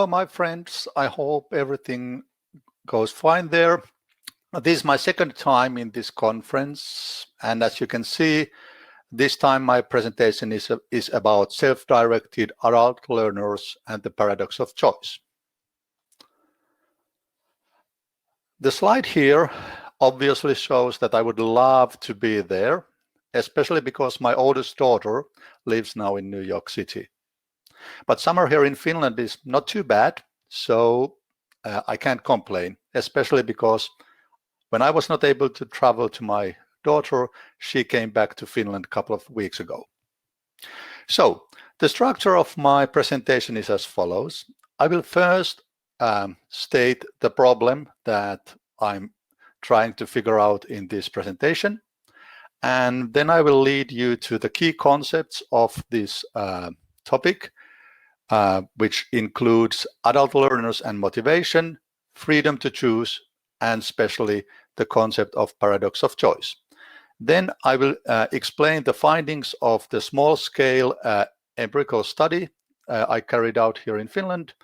Hello, my friends. I hope everything goes fine there. This is my second time in this conference, and as you can see, this time my presentation is about self-directed adult learners and the paradox of choice. The slide here obviously shows that I would love to be there, especially because my oldest daughter lives now in New York City. But summer here in Finland is not too bad, so I can't complain, especially because when I was not able to travel to my daughter, she came back to Finland a couple of weeks ago. So the structure of my presentation is as follows. I will first state the problem that I'm trying to figure out in this presentation, and then I will lead you to the key concepts of this topic, which includes adult learners and motivation, freedom to choose, and especially the concept of paradox of choice. Then I will explain the findings of the small-scale empirical study I carried out here in Finland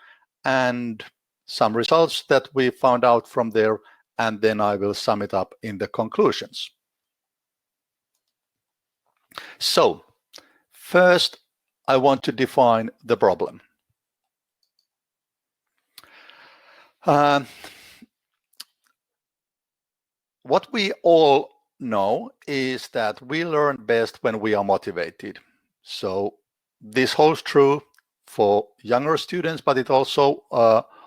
and some results that we found out from there, and then I will sum it up in the conclusions. So, first, I want to define the problem. What we all know is that we learn best when we are motivated. So this holds true for younger students, but it also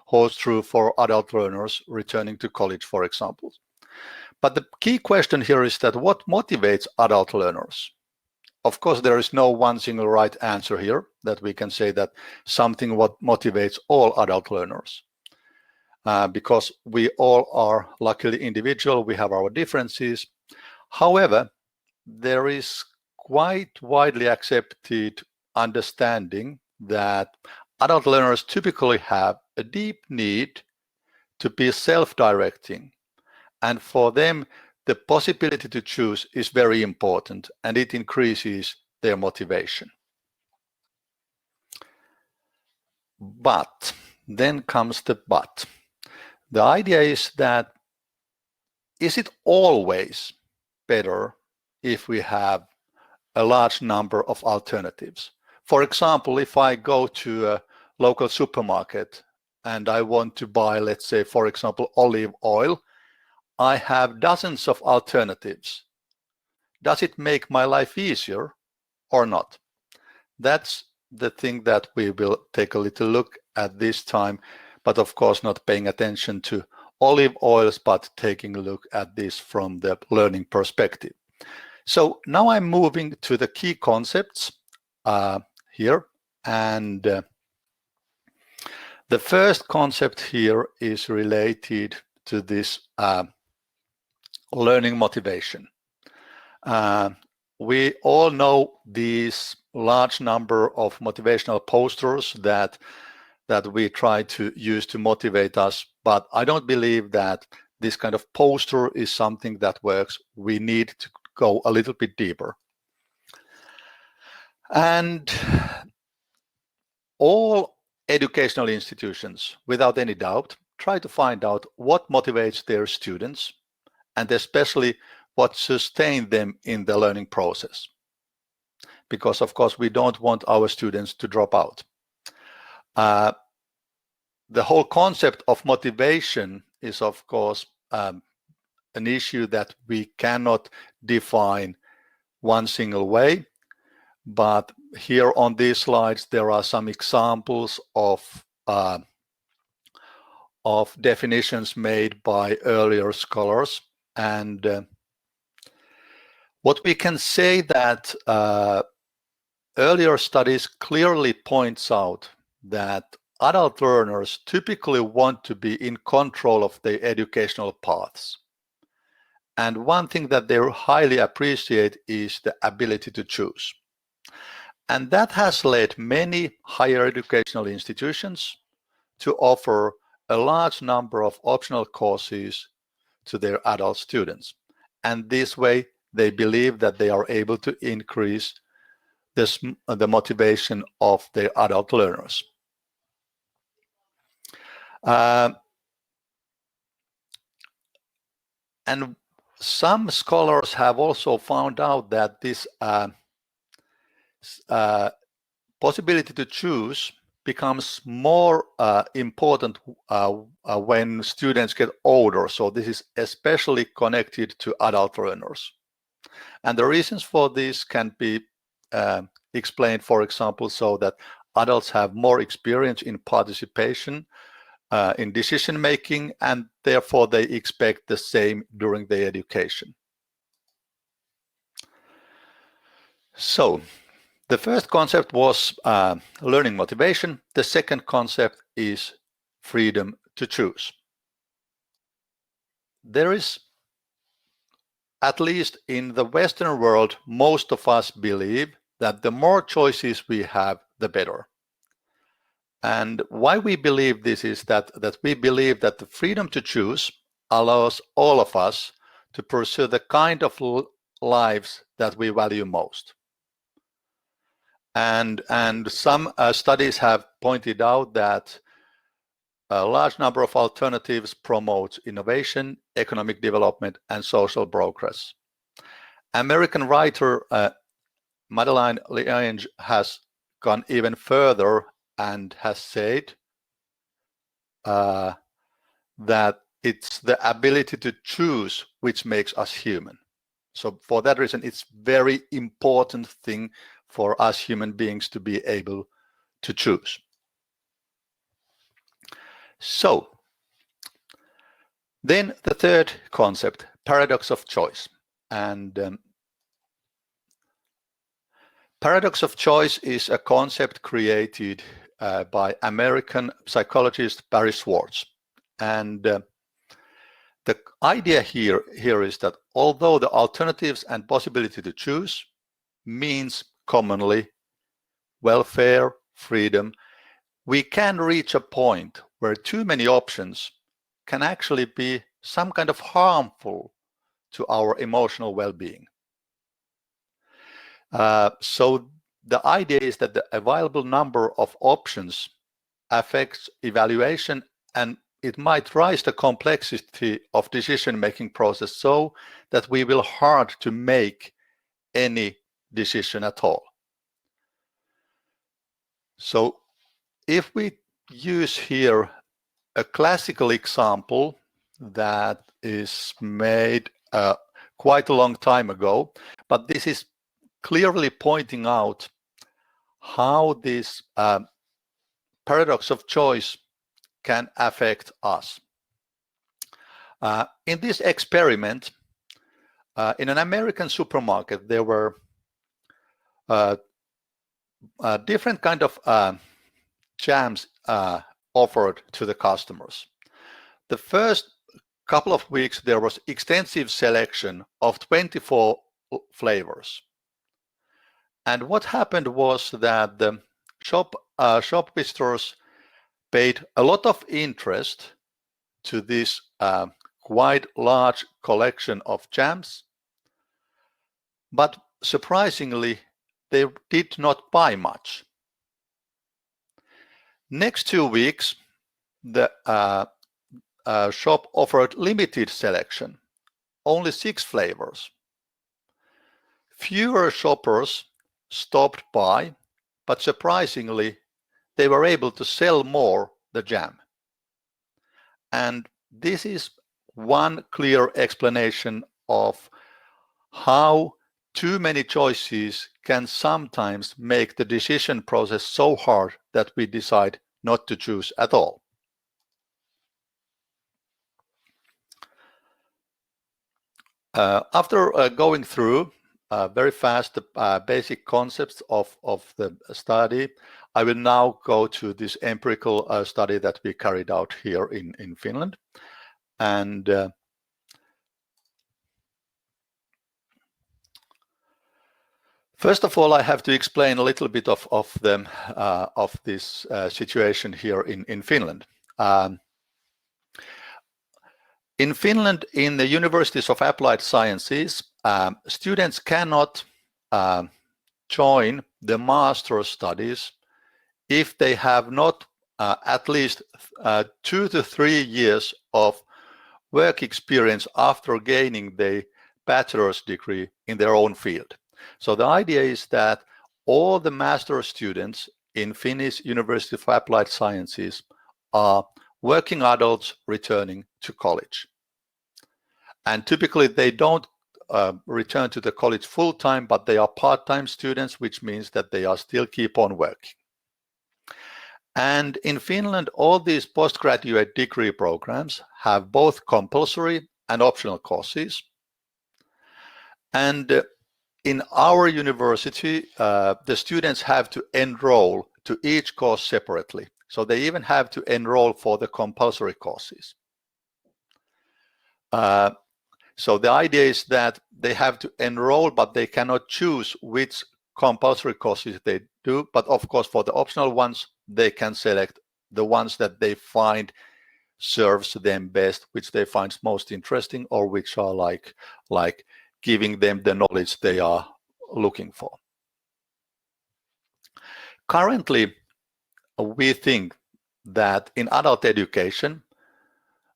holds true for adult learners returning to college, for example. But the key question here is that what motivates adult learners? Of course, there is no one single right answer here that we can say that something what motivates all adult learners. Because we all are luckily individual, we have our differences. However, there is quite widely accepted understanding that adult learners typically have a deep need to be self-directing, and for them the possibility to choose is very important, and it increases their motivation. But then comes the but. The idea is that, is it always better if we have a large number of alternatives? For example, if I go to a local supermarket and I want to buy, let's say, for example, olive oil, I have dozens of alternatives. Does it make my life easier or not? That's the thing that we will take a little look at this time, but of course not paying attention to olive oils, but taking a look at this from the learning perspective. So now I'm moving to the key concepts here, and the first concept here is related to this learning motivation. We all know these large number of motivational posters that we try to use to motivate us, but I don't believe that this kind of poster is something that works. We need to go a little bit deeper. And all educational institutions, without any doubt, try to find out what motivates their students, and especially what sustains them in the learning process. Because of course we don't want our students to drop out. The whole concept of motivation is of course an issue that we cannot define one single way, but here on these slides there are some examples of definitions made by earlier scholars, and what we can say that earlier studies clearly points out that adult learners typically want to be in control of their educational paths. And one thing that they highly appreciate is the ability to choose. And that has led many higher educational institutions to offer a large number of optional courses to their adult students. And this way, they believe that they are able to increase the motivation of their adult learners. And some scholars have also found out that this possibility to choose becomes more important when students get older. So this is especially connected to adult learners. And the reasons for this can be explained, for example, so that adults have more experience in participation in decision making, and therefore they expect the same during their education. So the first concept was learning motivation. The second concept is freedom to choose. There is, at least in the Western world, most of us believe that the more choices we have, the better. And why we believe this is that we believe that the freedom to choose allows all of us to pursue the kind of lives that we value most. And some studies have pointed out that a large number of alternatives promote innovation, economic development, and social progress. American writer Madeleine L'Ange has gone even further and has said that it's the ability to choose which makes us human. So for that reason, it's very important thing for us human beings to be able to choose. So then the third concept, paradox of choice. And paradox of choice is a concept created by American psychologist Barry Schwartz. And the idea here is that although the alternatives and possibility to choose means commonly welfare, freedom, we can reach a point where too many options can actually be some kind of harmful to our emotional well-being. So the idea is that the available number of options affects evaluation, and it might rise the complexity of decision-making process so that we will hard to make any decision at all. So if we use here a classical example that is made quite a long time ago, but this is clearly pointing out how this paradox of choice can affect us. In this experiment, in an American supermarket, there were different kind of jams offered to the customers. The first couple of weeks, there was extensive selection of 24 flavors. And what happened was that the shop visitors paid a lot of interest to this quite large collection of jams, but surprisingly, they did not buy much. Next 2 weeks, the shop offered limited selection, only 6 flavors. Fewer shoppers stopped by, but surprisingly, they were able to sell more the jam. And this is one clear explanation of how too many choices can sometimes make the decision process so hard that we decide not to choose at all. After going through very fast the basic concepts of the study, I will now go to this empirical study that we carried out here in Finland. And first of all, I have to explain a little bit of this situation here in Finland. In Finland, in the Universities of Applied Sciences, students cannot join the master's studies if they have not at least 2 to 3 years of work experience after gaining the bachelor's degree in their own field. So the idea is that all the master's students in Finnish University of Applied Sciences are working adults returning to college. And typically they don't return to the college full-time, but they are part-time students, which means that they are still keep on working. And in Finland, all these postgraduate degree programs have both compulsory and optional courses. And in our university, the students have to enroll to each course separately. So they even have to enroll for the compulsory courses. So the idea is that they have to enroll, but they cannot choose which compulsory courses they do. But of course, for the optional ones, they can select the ones that they find serves them best, which they find most interesting, or which are like giving them the knowledge they are looking for. Currently, we think that in adult education,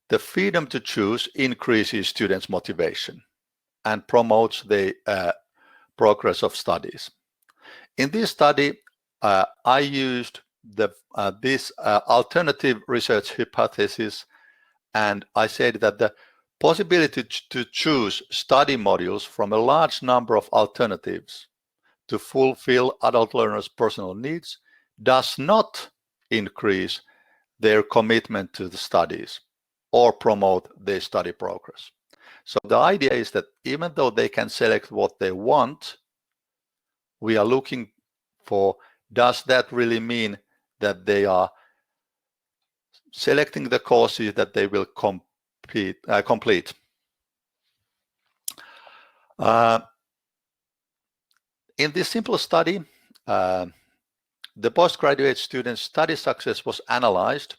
the freedom to choose increases students' motivation and promotes the progress of studies. In this study, I used this alternative research hypothesis, and I said that the possibility to choose study modules from a large number of alternatives to fulfill adult learners' personal needs does not increase their commitment to the studies or promote their study progress. So the idea is that even though they can select what they want, we are looking for, does that really mean that they are selecting the courses that they will complete? In this simple study, the postgraduate students' study success was analyzed,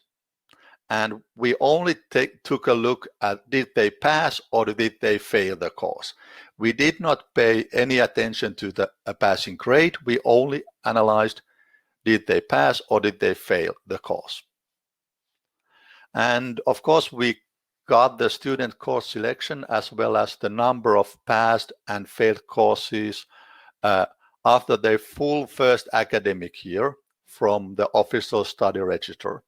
and we only took a look at did they pass or did they fail the course. We did not pay any attention to the passing grade. We only analyzed did they pass or did they fail the course. And of course, we got the student course selection as well as the number of passed and failed courses after their full first academic year from the official study register.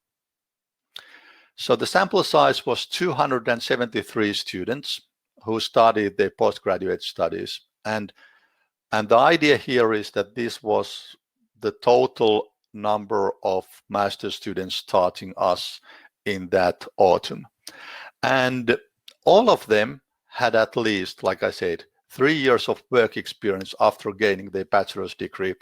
So the sample size was 273 students who studied their postgraduate studies. And the idea here is that this was the total number of master students starting us in that autumn. And all of them had at least, like I said, 3 years of work experience after gaining their bachelor's degree.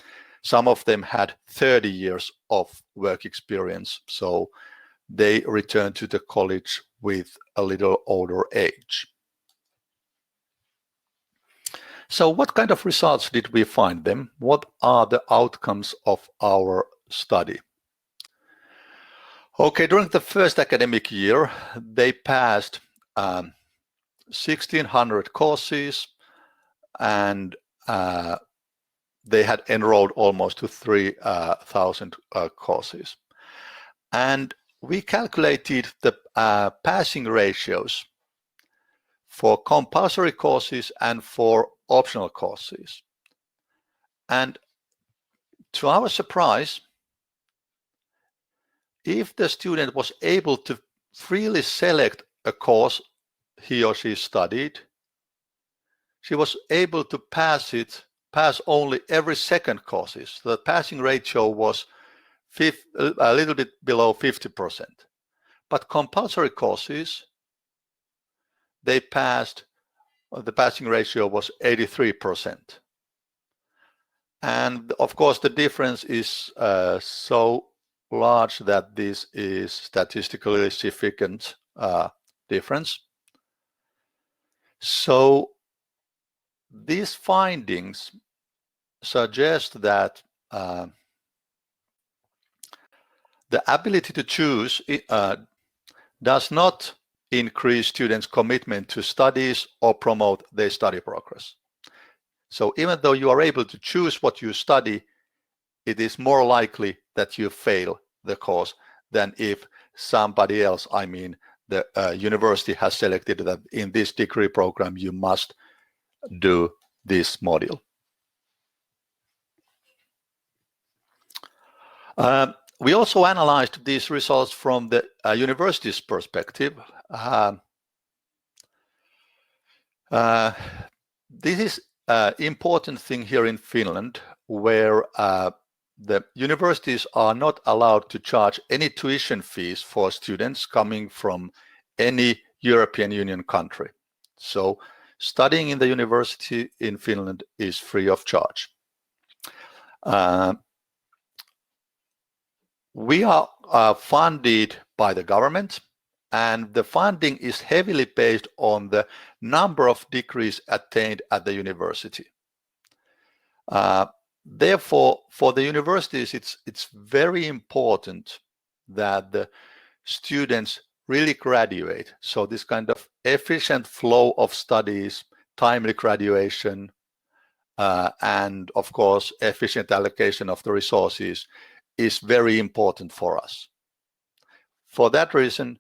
Some of them had 30 years of work experience. So they returned to the college with a little older age. So what kind of results did we find them? What are the outcomes of our study? Okay, during the first academic year, they passed 1,600 courses, and they had enrolled almost to 3,000 courses. And we calculated the passing ratios for compulsory courses and for optional courses. And to our surprise, if the student was able to freely select a course he or she studied, she was able to pass only every second courses. The passing ratio was a little bit below 50%. But compulsory courses, the passing ratio was 83%. And of course, the difference is so large that this is statistically significant difference. So these findings suggest that the ability to choose does not increase students' commitment to studies or promote their study progress. So even though you are able to choose what you study, it is more likely that you fail the course than if somebody else, I mean the university, has selected that in this degree program you must do this module. We also analyzed these results from the university's perspective. This is an important thing here in Finland, where the universities are not allowed to charge any tuition fees for students coming from any European Union country. So studying in the university in Finland is free of charge. We are funded by the government, and the funding is heavily based on the number of degrees attained at the university. Therefore, for the universities, it's very important that the students really graduate. So this kind of efficient flow of studies, timely graduation, and of course, efficient allocation of the resources is very important for us. For that reason,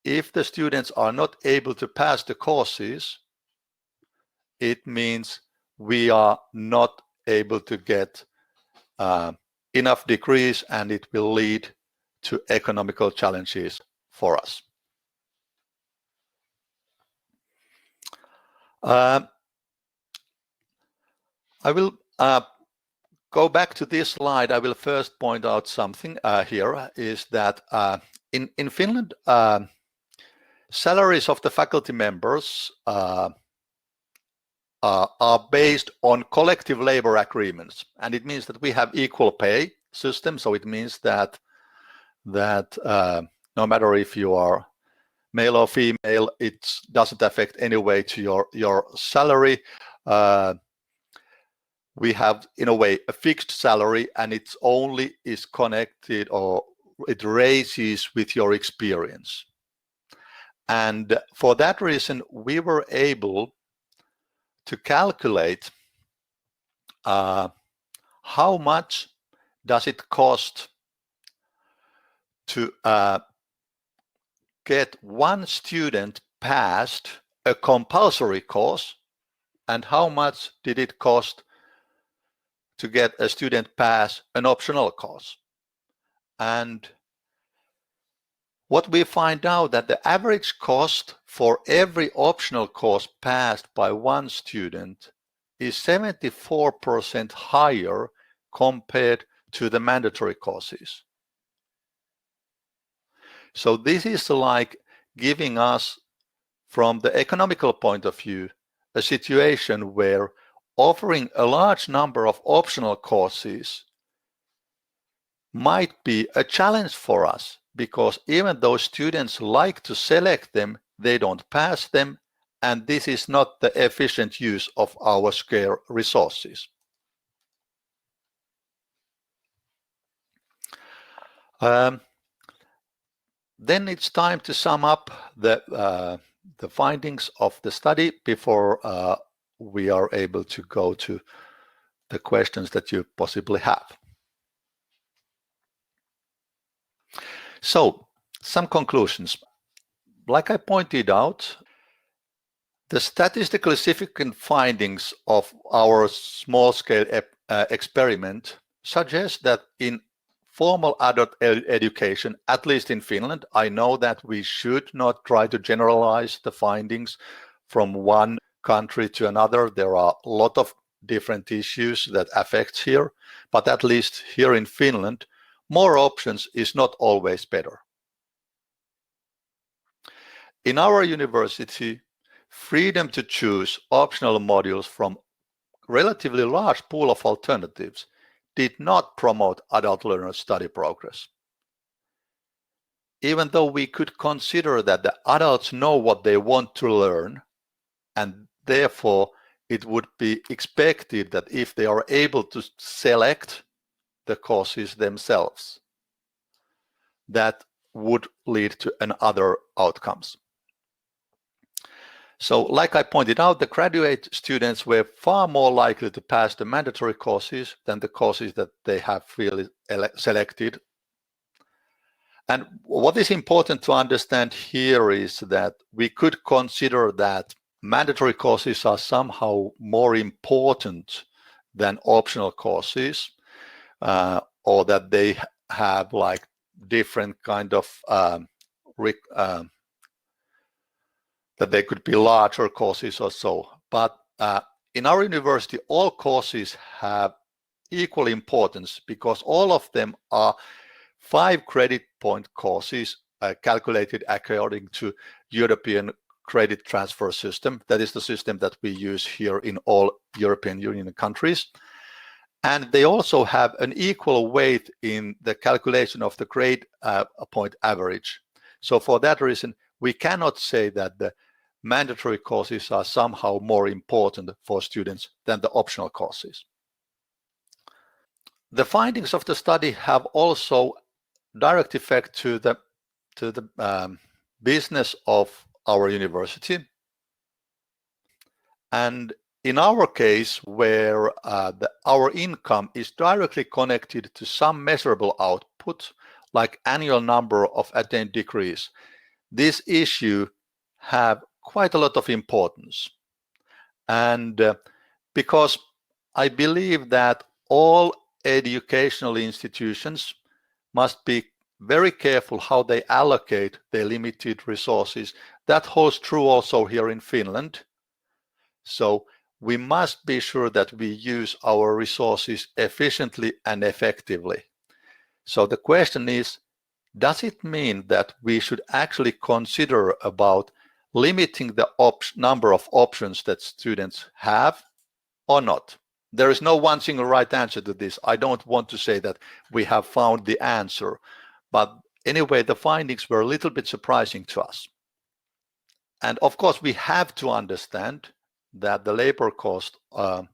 if the students are not able to pass the courses, it means we are not able to get enough degrees, and it will lead to economical challenges for us. I will go back to this slide. I will first point out something here, is that in Finland, salaries of the faculty members are based on collective labor agreements, and it means that we have equal pay system. So it means that no matter if you are male or female, it doesn't affect any way to your salary. We have, in a way, a fixed salary, and it only is connected, or it raises with your experience. And for that reason, we were able to calculate how much does it cost to get one student passed a compulsory course, and how much did it cost to get a student pass an optional course. And what we find out that the average cost for every optional course passed by one student is 74% higher compared to the mandatory courses. So this is like giving us, from the economical point of view, a situation where offering a large number of optional courses might be a challenge for us, because even though students like to select them, they don't pass them, and this is not the efficient use of our scarce resources. Then it's time to sum up the findings of the study before we are able to go to the questions that you possibly have. So, some conclusions. Like I pointed out, the statistically significant findings of our small-scale experiment suggest that in formal adult education, at least in Finland, I know that we should not try to generalize the findings from one country to another. There are a lot of different issues that affect here, but at least here in Finland, more options is not always better. In our university, freedom to choose optional modules from relatively large pool of alternatives did not promote adult learners' study progress. Even though we could consider that the adults know what they want to learn, and therefore it would be expected that if they are able to select the courses themselves, that would lead to other outcomes. So, like I pointed out, the graduate students were far more likely to pass the mandatory courses than the courses that they have really selected. And what is important to understand here is that we could consider that mandatory courses are somehow more important than optional courses, or that they have like different kind of that they could be larger courses or so. But in our university, all courses have equal importance because all of them are 5 credit point courses calculated according to European credit transfer system. That is the system that we use here in all European Union countries. And they also have an equal weight in the calculation of the grade point average. So for that reason, we cannot say that the mandatory courses are somehow more important for students than the optional courses. The findings of the study have also direct effect to the business of our university. And in our case, where our income is directly connected to some measurable output, like annual number of attained degrees, this issue have quite a lot of importance. And because I believe that all educational institutions must be very careful how they allocate their limited resources. That holds true also here in Finland. So we must be sure that we use our resources efficiently and effectively. So the question is, does it mean that we should actually consider about limiting the number of options that students have or not? There is no one single right answer to this. I don't want to say that we have found the answer, but anyway, the findings were a little bit surprising to us. And of course, we have to understand that the labor costs are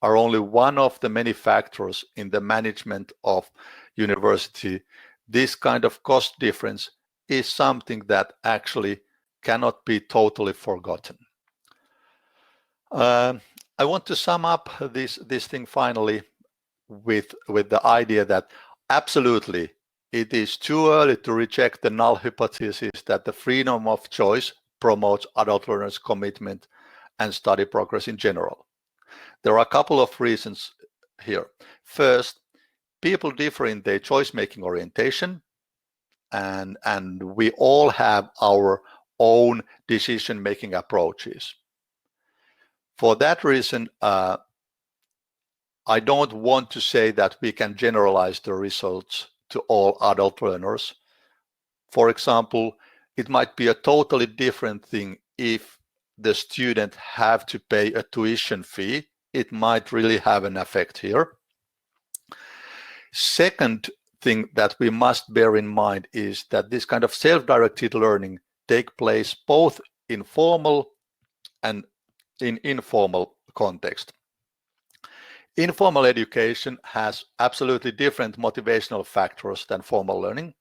only one of the many factors in the management of university. This kind of cost difference is something that actually cannot be totally forgotten. I want to sum up this thing finally with the idea that absolutely it is too early to reject the null hypothesis that the freedom of choice promotes adult learners' commitment and study progress in general. There are a couple of reasons here. First, people differ in their choice-making orientation, and we all have our own decision-making approaches. For that reason, I don't want to say that we can generalize the results to all adult learners. For example, it might be a totally different thing if the student have to pay a tuition fee. It might really have an effect here. Second thing that we must bear in mind is that this kind of self-directed learning take place both in formal and in informal context. Informal education has absolutely different motivational factors than formal learning,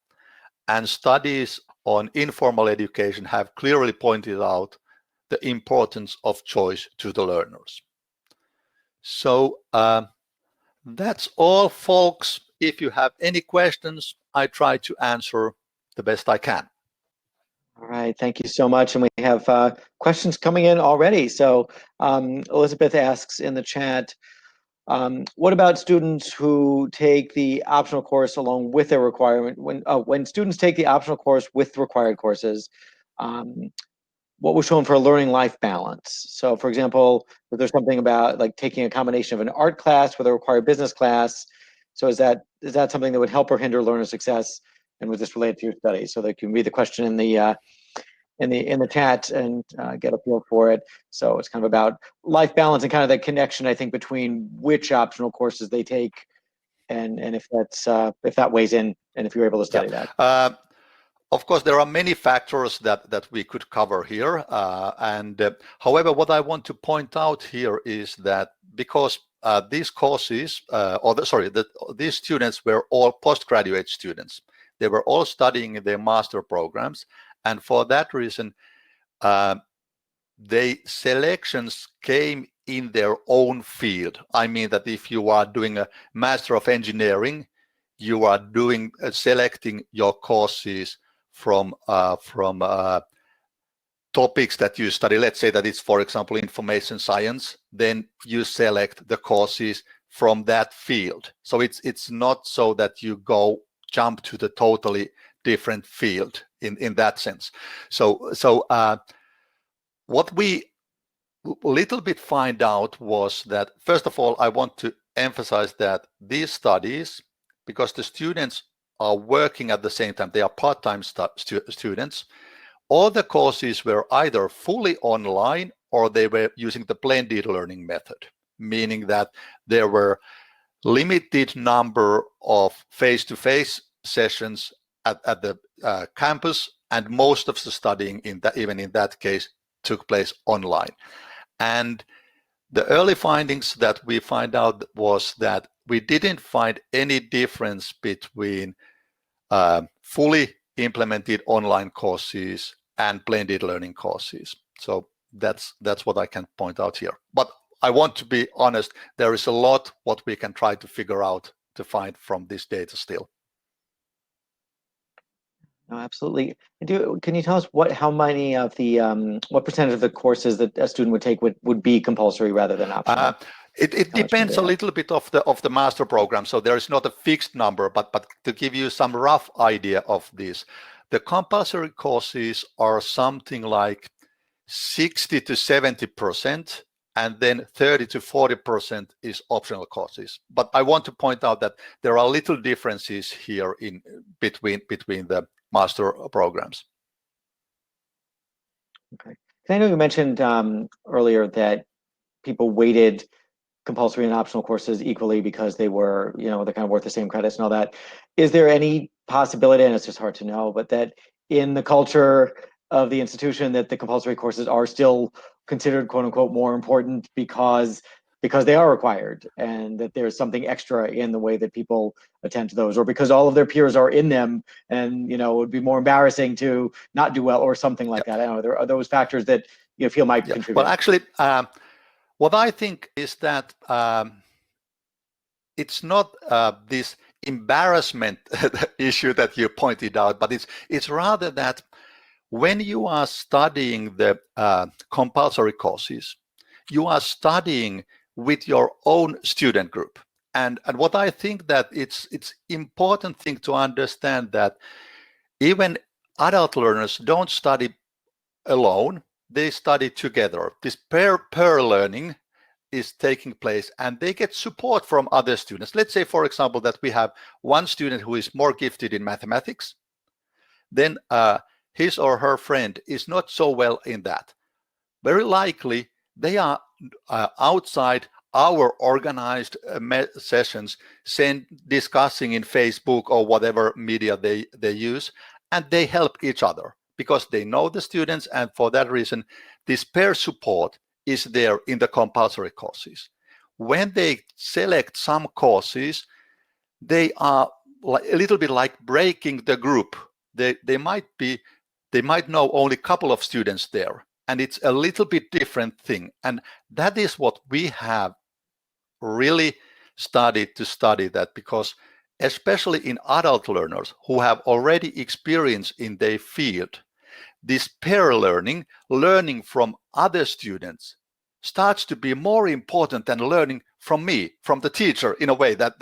and studies on informal education have clearly pointed out the importance of choice to the learners. So that's all, folks. If you have any questions, I try to answer the best I can. All right, thank you so much. And we have questions coming in already. So Elizabeth asks in the chat, what about students who take the optional course along with their requirement? When students take the optional course with required courses, what was shown for a learning life balance? So for example, if there's something about like taking a combination of an art class with a required business class, so is that something that would help or hinder learner success? And was this related to your study? So they can read the question in the chat and get a feel for it. So it's kind of about life balance and kind of the connection, I think, between which optional courses they take and if that weighs in and if you're able to study that. Of course, there are many factors that we could cover here. However, what I want to point out here is that because these courses, these students were all postgraduate students. They were all studying in their master programs. And for that reason, the selections came in their own field. I mean that if you are doing a Master of Engineering, you are doing selecting your courses from topics that you study. Let's say that it's, for example, information science, then you select the courses from that field. So it's not so that you jump to the totally different field in that sense. So what we a little bit find out was that, first of all, I want to emphasize that these studies, because the students are working at the same time, they are part-time students, all the courses were either fully online or they were using the blended learning method, meaning that there were limited number of face-to-face sessions at the campus, and most of the studying even in that case took place online. And the early findings that we find out was that we didn't find any difference between fully implemented online courses and blended learning courses. So that's what I can point out here. But I want to be honest, there is a lot what we can try to figure out to find from this data still. No, absolutely. Can you tell us how many of the what percentage of the courses that a student would take would be compulsory rather than optional? It depends a little bit of the master program, so there is not a fixed number, but to give you some rough idea of this, the compulsory courses are something like 60 to 70%, and then 30 to 40% is optional courses. But I want to point out that there are little differences here in between the master programs. Okay. I know you mentioned earlier that people weighted compulsory and optional courses equally because they were, they're kind of worth the same credits and all that. Is there any possibility, and it's just hard to know, but that in the culture of the institution that the compulsory courses are still considered quote unquote more important because they are required, and that there's something extra in the way that people attend to those, or because all of their peers are in them and it would be more embarrassing to not do well or something like that? I don't know. There are those factors that you feel might contribute. Well, actually, what I think is that it's not this embarrassment issue that you pointed out, but it's rather that when you are studying the compulsory courses, you are studying with your own student group. And what I think that it's important thing to understand that even adult learners don't study alone, they study together. This peer learning is taking place, and they get support from other students. Let's say, for example, that we have one student who is more gifted in mathematics, then his or her friend is not so well in that. Very likely they are outside our organized sessions, discussing in Facebook or whatever media they use, and they help each other because they know the students, and for that reason this peer support is there in the compulsory courses. When they select some courses, they are a little bit like breaking the group. They might know only a couple of students there, and it's a little bit different thing. And that is what we have really studied to study that, because especially in adult learners who have already experience in their field, this peer learning from other students starts to be more important than learning from me, from the teacher, in a way that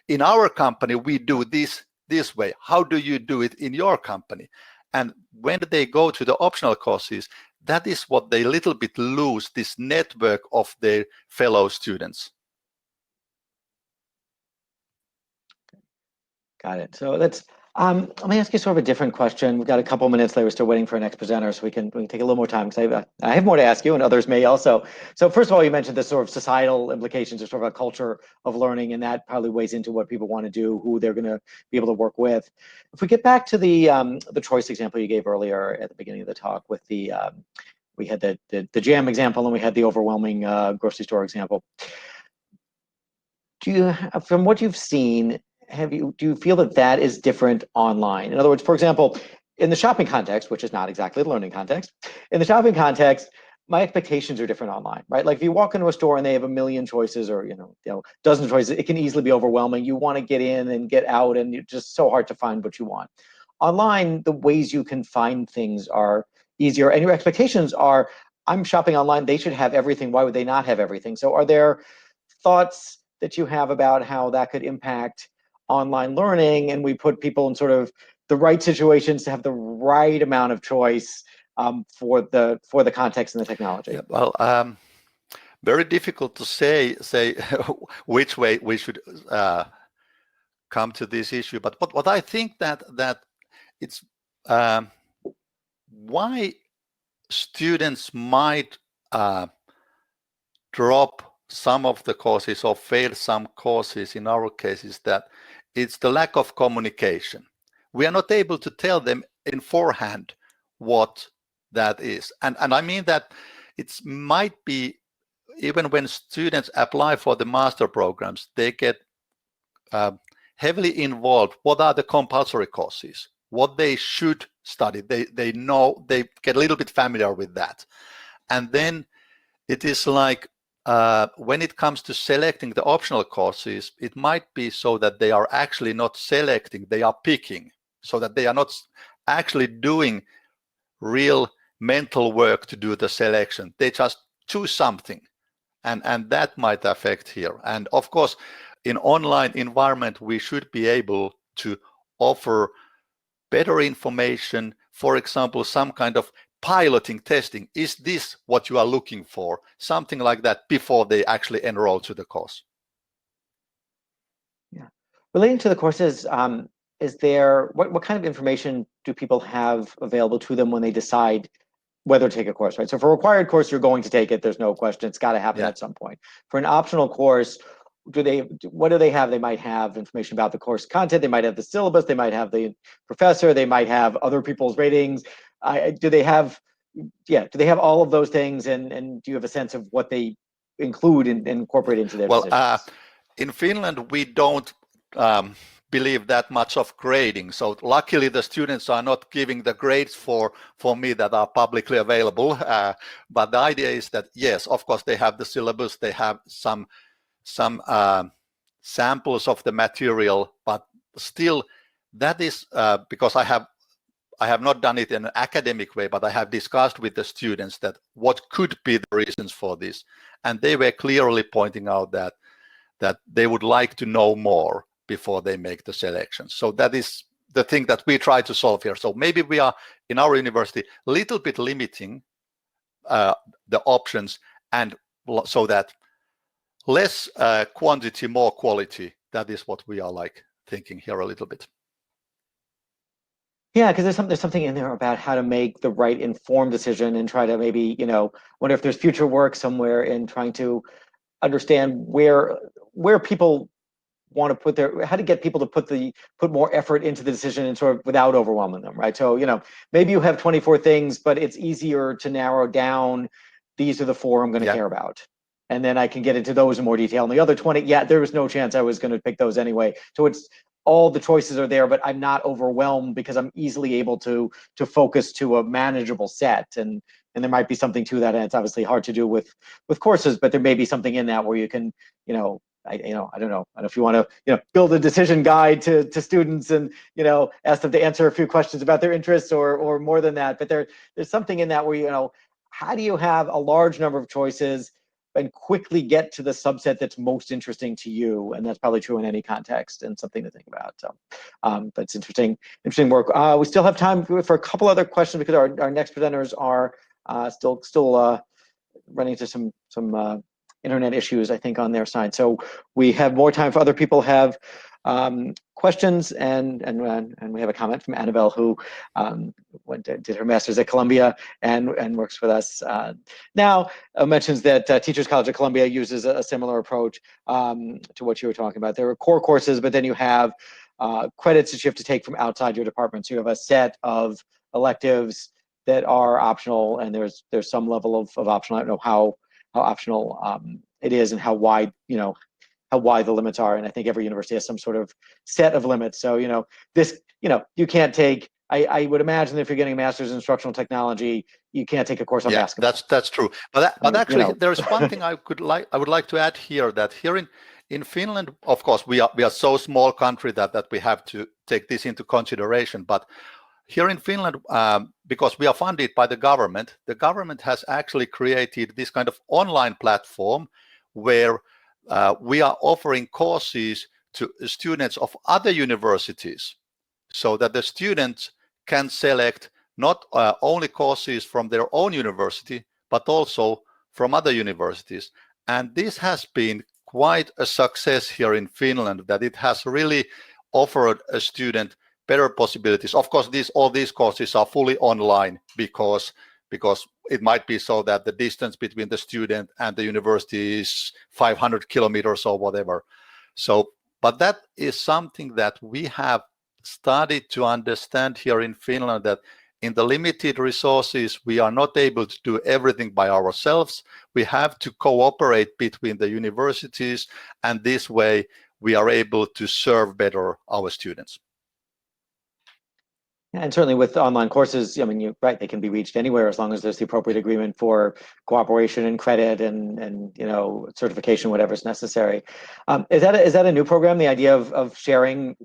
in our company we do this way. How do you do it in your company? And when they go to the optional courses, that is what they little bit lose, this network of their fellow students. Got it. So let me ask you sort of a different question. We've got a couple minutes left. We're still waiting for our next presenter, so we can take a little more time because I have more to ask you, and others may also. So first of all, you mentioned the sort of societal implications of sort of a culture of learning, and that probably weighs into what people want to do, who they're going to be able to work with. If we get back to the choice example you gave earlier at the beginning of the talk, with we had the jam example and we had the overwhelming grocery store example. From what you've seen, do you feel that is different online? In other words, for example, in the shopping context, which is not exactly the learning context, in the shopping context, my expectations are different online, right? Like if you walk into a store and they have a million choices, or dozen of choices, it can easily be overwhelming. You want to get in and get out, and it's just so hard to find what you want. Online, the ways you can find things are easier, and your expectations are, I'm shopping online, they should have everything. Why would they not have everything? So are there thoughts that you have about how that could impact online learning, and we put people in sort of the right situations to have the right amount of choice for the context and the technology? Yeah, well, very difficult to say which way we should come to this issue. But what I think that it's why students might drop some of the courses or fail some courses in our case is that it's the lack of communication. We are not able to tell them in forehand what that is. And I mean that it might be, even when students apply for the master programs, they get heavily involved. What are the compulsory courses? What they should study? They know, they get a little bit familiar with that. And then it is like, when it comes to selecting the optional courses, it might be so that they are actually not selecting, they are picking, so that they are not actually doing real mental work to do the selection. They just choose something, and that might affect here. And of course, in online environment, we should be able to offer better information. For example, some kind of piloting testing. Is this what you are looking for? Something like that before they actually enroll to the course. Yeah. Relating to the courses, is there, what kind of information do people have available to them when they decide whether to take a course, right? So for a required course, you're going to take it. There's no question. It's got to happen at some point. For an optional course, what do they have? They might have information about the course content. They might have the syllabus. They might have the professor. They might have other people's ratings. Do they have all of those things? And do you have a sense of what they include and incorporate into their decisions? In Finland, we don't believe that much of grading. So luckily, the students are not giving the grades for me that are publicly available. But the idea is that, yes, of course, they have the syllabus. They have some samples of the material, but still, that is because I have not done it in an academic way, but I have discussed with the students that what could be the reasons for this, and they were clearly pointing out that they would like to know more before they make the selection. So that is the thing that we try to solve here. So maybe we are in our university a little bit limiting the options, and so that less quantity, more quality. That is what we are like thinking here a little bit. Yeah, because there's something in there about how to make the right informed decision and try to maybe, wonder if there's future work somewhere in trying to understand where people want to put how to get people to put more effort into the decision and sort of without overwhelming them, right? So, maybe you have 24 things, but it's easier to narrow down, these are the 4 I'm going to care about. And then I can get into those in more detail. And the other 20, there was no chance I was going to pick those anyway. So it's all the choices are there, but I'm not overwhelmed because I'm easily able to focus to a manageable set. And there might be something to that. And it's obviously hard to do with courses, but there may be something in that where you can, I don't know. I don't know if you want to, build a decision guide to students and, ask them to answer a few questions about their interests or more than that. But there's something in that where, how do you have a large number of choices and quickly get to the subset that's most interesting to you? And that's probably true in any context and something to think about. So, but it's interesting work. We still have time for a couple other questions because our next presenters are still running into some internet issues, I think, on their side. So we have more time if other people have questions, and we have a comment from Annabelle, who did her master's at Columbia and works with us now. Mentions that Teachers College at Columbia uses a similar approach to what you were talking about. There are core courses, but then you have credits that you have to take from outside your department. So you have a set of electives that are optional, and there's some level of optional. I don't know how optional it is and how wide the limits are. And I think every university has some sort of set of limits. So, you can't take I would imagine if you're getting a master's in instructional technology, you can't take a course on Yeah, basketball. that's true. But Right? actually, there is one thing I would like to add here, that here in Finland, of course, we are so small country that we have to take this into consideration. But here in Finland, because we are funded by the government has actually created this kind of online platform where we are offering courses to students of other universities, so that the students can select not only courses from their own university, but also from other universities. And this has been quite a success here in Finland, that it has really offered a student better possibilities. Of course, all these courses are fully online because it might be so that the distance between the student and the university is 500 kilometers or whatever. So, but that is something that we have started to understand here in Finland, that in the limited resources, we are not able to do everything by ourselves. We have to cooperate between the universities, and this way we are able to serve better our students. And certainly with online courses, I mean, you're right, they can be reached anywhere as long as there's the appropriate agreement for cooperation and credit and certification, whatever is necessary. Is that a new program, the idea of sharing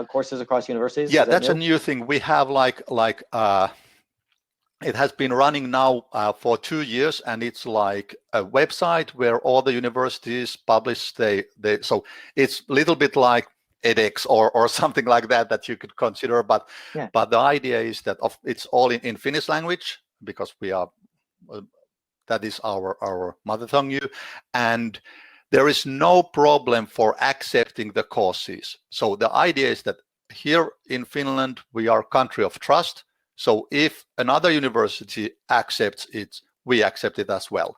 courses across universities? Yeah, Is that that's new? a new thing. We have it has been running now for 2 years, and it's like a website where all the universities publish so it's a little bit like edX or something like that you could consider, but Yeah. but the idea is that it's all in Finnish language, because we are that is our mother tongue, and there is no problem for accepting the courses. So the idea is that here in Finland we are a country of trust. So if another university accepts it, we accept it as well.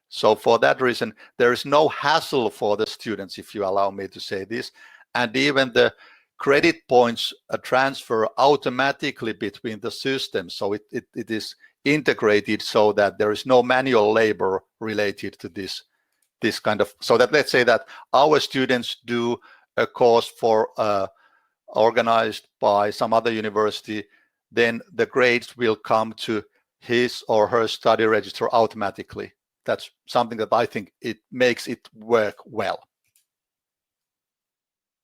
So for that reason, there is no hassle for the students, if you allow me to say this. And even the credit points transfer automatically between the systems. So it is integrated so that there is no manual labor related to this kind of, so that let's say that our students do a course for organized by some other university, then the grades will come to his or her study register automatically. That's something that I think it makes it work well.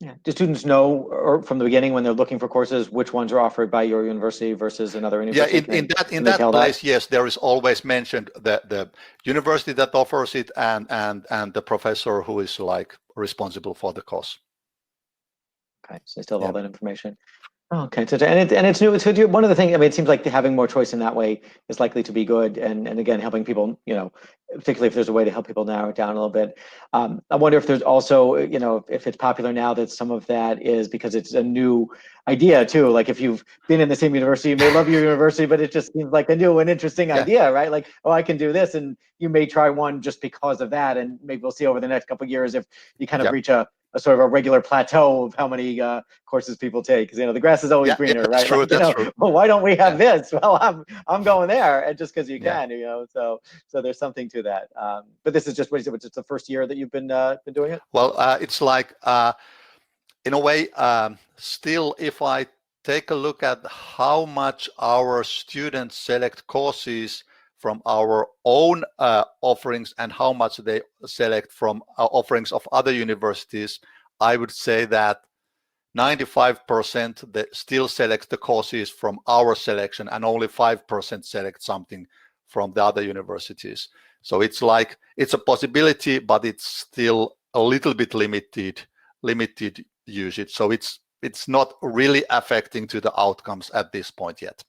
Yeah. Do students know, or from the beginning when they're looking for courses, which ones are offered by your university versus another university? Yeah, in that place, yes, there is always mentioned the university that offers it and the professor who is like responsible for the course. Okay, so they still have all that information. Oh, okay, so, and it's new. It's good. One of the things, I mean, it seems like having more choice in that way is likely to be good, and again, helping people, particularly if there's a way to help people narrow it down a little bit. I wonder if there's also, if it's popular now, that some of that is because it's a new idea too. Like if you've been in the same university, you may love your university, but it just seems like a new and interesting idea, right? Like, oh, I can do this, and you may try one just because of that, and maybe we'll see over the next couple of years if you kind of reach a sort of a regular plateau of how many courses people take, because the grass is always greener, that's right? True, like, that's true. Well, why don't we have this? Well, I'm going there, and just because you can, so there's something to that. But this is just what you said, it's the first year that you've been doing it. Well, it's like in a way, still, if I take a look at how much our students select courses from our own offerings and how much they select from offerings of other universities, I would say that 95% that still select the courses from our selection, and only 5% select something from the other universities. So it's like it's a possibility, but it's still a little bit limited usage. So it's not really affecting to the outcomes at this point yet.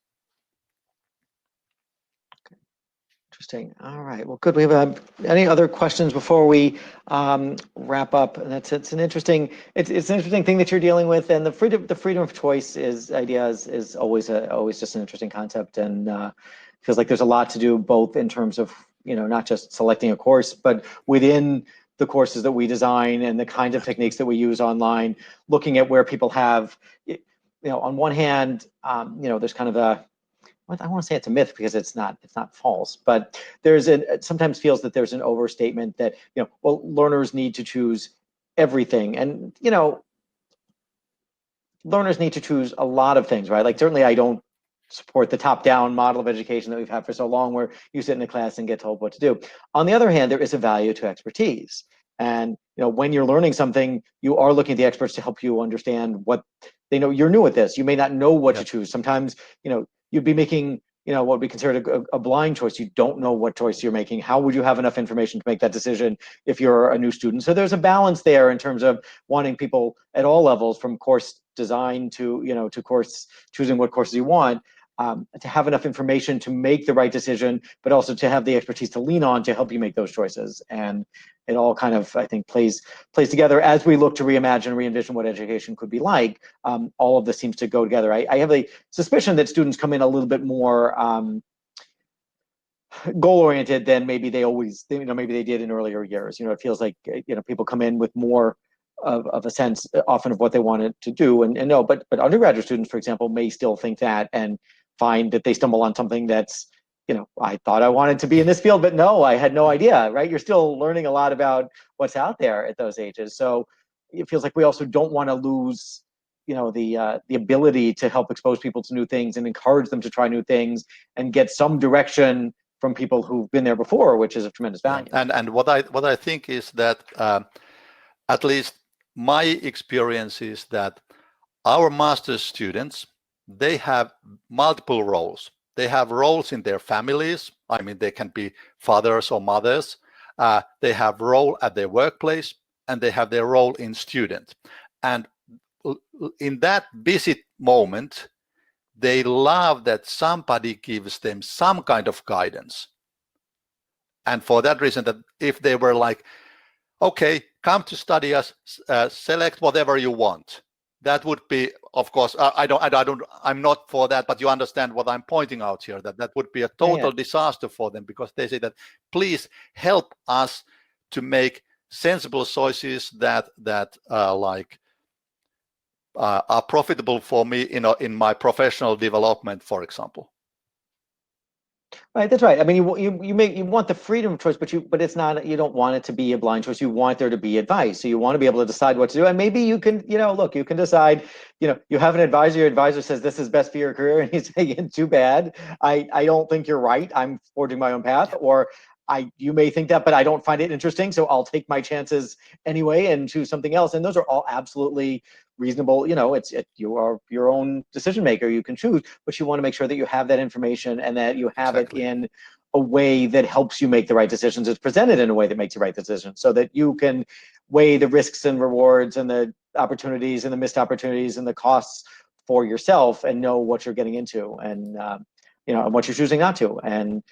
Interesting. All right. Well, good. We have any other questions before we wrap up? And it's an interesting thing that you're dealing with, and the freedom of choice idea is always just an interesting concept, and feels like there's a lot to do both in terms of not just selecting a course, but within the courses that we design and the kinds of techniques that we use online, looking at where people have, on one hand, there's kind of I want to say it's a myth because it's not false, but it sometimes feels that there's an overstatement that, well, learners need to choose everything. And, learners need to choose a lot of things, right? Like certainly I don't support the top-down model of education that we've had for so long, where you sit in a class and get told what to do. On the other hand, there is a value to expertise. And when you're learning something, you are looking at the experts to help you understand what they know. You're new at this. You may not know what to choose. Sometimes, you'd be making, what we consider a blind choice. You don't know what choice you're making. How would you have enough information to make that decision if you're a new student? So there's a balance there in terms of wanting people at all levels, from course design to, to course, choosing what courses you want, to have enough information to make the right decision, but also to have the expertise to lean on to help you make those choices. And it all kind of, I think, plays together as we look to reimagine, re-envision what education could be like. All of this seems to go together. I have a suspicion that students come in a little bit more goal-oriented than maybe they always, maybe they did in earlier years. It feels like, people come in with more of a sense often of what they wanted to do. And no, but undergraduate students, for example, may still think that and find that they stumble on something that's, I thought I wanted to be in this field, but no, I had no idea, right? You're still learning a lot about what's out there at those ages. So it feels like we also don't want to lose, the ability to help expose people to new things and encourage them to try new things and get some direction from people who've been there before, which is of tremendous value. And what I think is that at least my experience is that our master's students, they have multiple roles. They have roles in their families. I mean, they can be fathers or mothers. They have role at their workplace, and they have their role in student. And in that busy moment, they love that somebody gives them some kind of guidance. And for that reason, that if they were like, okay, come to study us, select whatever you want. That would be, of course, I'm not for that, but you understand what I'm pointing out here, that would be a total disaster for them, because they say that, please help us to make sensible choices that are profitable for me in my professional development, for example. Right, that's right. I mean, you want the freedom of choice, but it's not. You don't want it to be a blind choice. You want there to be advice. So you want to be able to decide what to do. And maybe you can, look, you can decide. You have an advisor. Your advisor says this is best for your career, and you say, "Too bad. I don't think you're right. I'm forging my own path." Or you may think that, but I don't find it interesting, so I'll take my chances anyway and choose something else. And those are all absolutely reasonable. You are your own decision maker. You can choose, but you want to make sure that you have that information and that you have it in a way that helps you make the right decisions. It's presented in a way that makes the right decisions, so that you can weigh the risks and rewards and the opportunities and the missed opportunities and the costs for yourself, and know what you're getting into, and and what you're choosing not to. And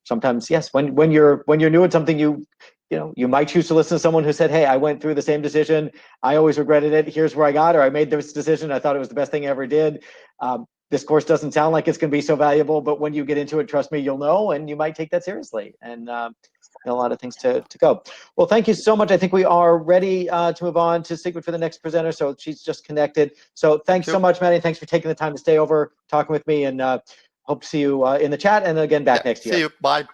sometimes, yes, when you're new at something, you might choose to listen to someone who said, hey, I went through the same decision, I always regretted it, here's where I got, or I made this decision, I thought it was the best thing I ever did. This course doesn't sound like it's going to be so valuable, but when you get into it, trust me, you'll know, and you might take that seriously. And a lot of things to go. Well, thank you so much. I think we are ready to move on to Sigrid for the next presenter. So she's just connected. So thanks so much, Matti. Thanks for taking the time to stay over, talking with me, and hope to see you in the chat, and again back next year. See you. Bye.